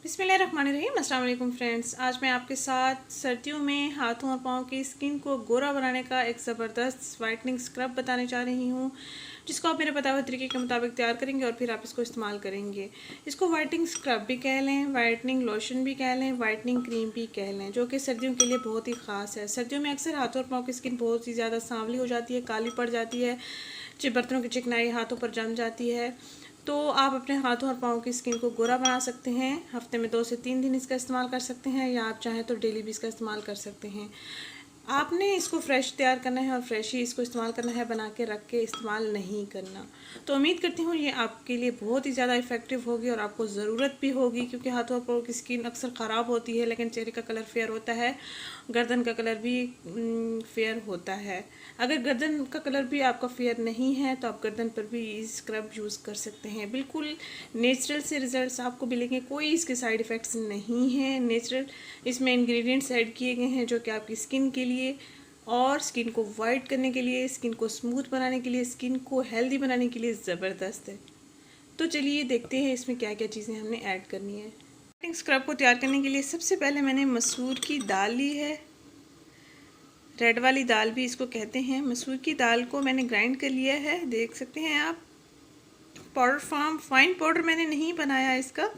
बिस्मिल्लाहिर्रहमानिर्रहीम। अस्सलाम वालेकुम फ्रेंड्स, आज मैं आपके साथ सर्दियों में हाथों और पाँव की स्किन को गोरा बनाने का एक ज़बरदस्त वाइटनिंग स्क्रब बताने जा रही हूँ, जिसको आप मेरे बताए हुए तरीके के मुताबिक तैयार करेंगे और फिर आप इसको इस्तेमाल करेंगे। इसको वाइटनिंग स्क्रब भी कह लें, वाइटनिंग लोशन भी कह लें, वाइटनिंग क्रीम भी कह लें, जो कि सर्दियों के लिए बहुत ही ख़ास है। सर्दियों में अक्सर हाथों और पाँव की स्किन बहुत ही ज़्यादा सांवली हो जाती है, काली पड़ जाती है, बर्तनों की चिकनाई हाथों पर जम जाती है। तो आप अपने हाथों और पाँव की स्किन को गोरा बना सकते हैं। हफ्ते में 2 से 3 दिन इसका इस्तेमाल कर सकते हैं, या आप चाहें तो डेली भी इसका इस्तेमाल कर सकते हैं। आपने इसको फ्रेश तैयार करना है और फ्रेश ही इसको इस्तेमाल करना है, बना के रख के इस्तेमाल नहीं करना। तो उम्मीद करती हूँ ये आपके लिए बहुत ही ज़्यादा इफ़ेक्टिव होगी और आपको ज़रूरत भी होगी, क्योंकि हाथों और पाँव की स्किन अक्सर ख़राब होती है, लेकिन चेहरे का कलर फेयर होता है, गर्दन का कलर भी फेयर होता है। अगर गर्दन का कलर भी आपका फेयर नहीं है तो आप गर्दन पर भी स्क्रब यूज़ कर सकते हैं। बिल्कुल नेचुरल से रिजल्ट्स आपको मिलेंगे, कोई इसके साइड इफ़ेक्ट्स नहीं हैं। नेचुरल इसमें इंग्रेडिएंट्स ऐड किए गए हैं जो कि आपकी स्किन के लिए और स्किन को वाइट करने के लिए, स्किन को स्मूथ बनाने के लिए, स्किन को हेल्दी बनाने के लिए ज़बरदस्त है। तो चलिए देखते हैं इसमें क्या क्या चीज़ें हमने ऐड करनी है। स्क्रब को तैयार करने के लिए सबसे पहले मैंने मसूर की दाल ली है। रेड वाली दाल भी इसको कहते हैं। मसूर की दाल को मैंने ग्राइंड कर लिया है, देख सकते हैं आप। पाउडर फॉर्म, फाइन पाउडर मैंने नहीं बनाया इसका।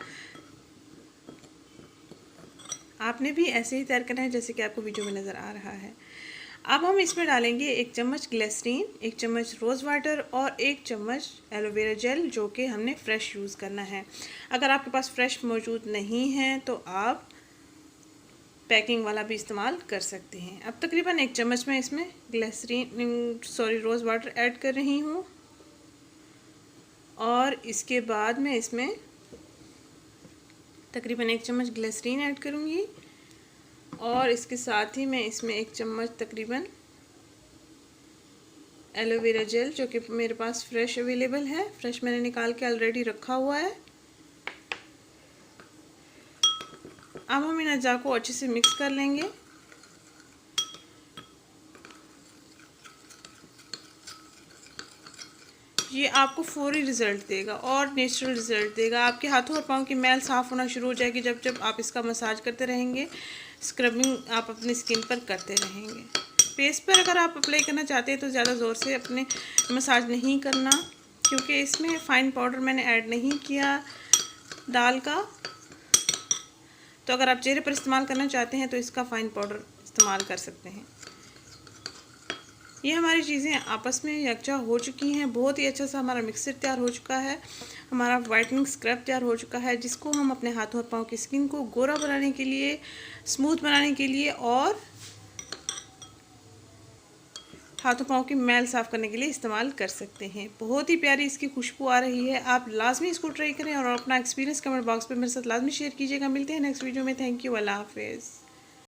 आपने भी ऐसे ही तैयार करना है जैसे कि आपको वीडियो में नज़र आ रहा है। अब हम इसमें डालेंगे 1 चम्मच ग्लिसरीन, 1 चम्मच रोज़ वाटर और 1 चम्मच एलोवेरा जेल, जो कि हमने फ़्रेश यूज़ करना है। अगर आपके पास फ़्रेश मौजूद नहीं है तो आप पैकिंग वाला भी इस्तेमाल कर सकते हैं। अब तकरीबन 1 चम्मच मैं इसमें रोज़ वाटर ऐड कर रही हूँ और इसके बाद मैं इसमें तकरीबन 1 चम्मच ग्लिसरीन ऐड करूँगी और इसके साथ ही मैं इसमें 1 चम्मच तकरीबन एलोवेरा जेल, जो कि मेरे पास फ्रेश अवेलेबल है, फ्रेश मैंने निकाल के ऑलरेडी रखा हुआ है। अब हम इन अज्जा को अच्छे से मिक्स कर लेंगे। ये आपको फौरी रिज़ल्ट देगा और नेचुरल रिज़ल्ट देगा। आपके हाथों और पाँव की मैल साफ़ होना शुरू हो जाएगी जब जब आप इसका मसाज करते रहेंगे, स्क्रबिंग आप अपनी स्किन पर करते रहेंगे। फेस पर अगर आप अप्लाई करना चाहते हैं तो ज़्यादा ज़ोर से अपने मसाज नहीं करना, क्योंकि इसमें फ़ाइन पाउडर मैंने ऐड नहीं किया दाल का। तो अगर आप चेहरे पर इस्तेमाल करना चाहते हैं तो इसका फ़ाइन पाउडर इस्तेमाल कर सकते हैं। ये हमारी चीज़ें आपस में यकजा हो चुकी हैं। बहुत ही अच्छा सा हमारा मिक्सर तैयार हो चुका है, हमारा वाइटनिंग स्क्रब तैयार हो चुका है, जिसको हम अपने हाथों और पाँव की स्किन को गोरा बनाने के लिए, स्मूथ बनाने के लिए और हाथों पाँव की मैल साफ़ करने के लिए इस्तेमाल कर सकते हैं। बहुत ही प्यारी इसकी खुशबू आ रही है। आप लाजमी इसको ट्राई करें और अपना एक्सपीरियंस कमेंट बॉक्स में मेरे साथ लाजमी शेयर कीजिएगा। मिलते हैं नेक्स्ट वीडियो में। थैंक यू, अल्लाह हाफिज़।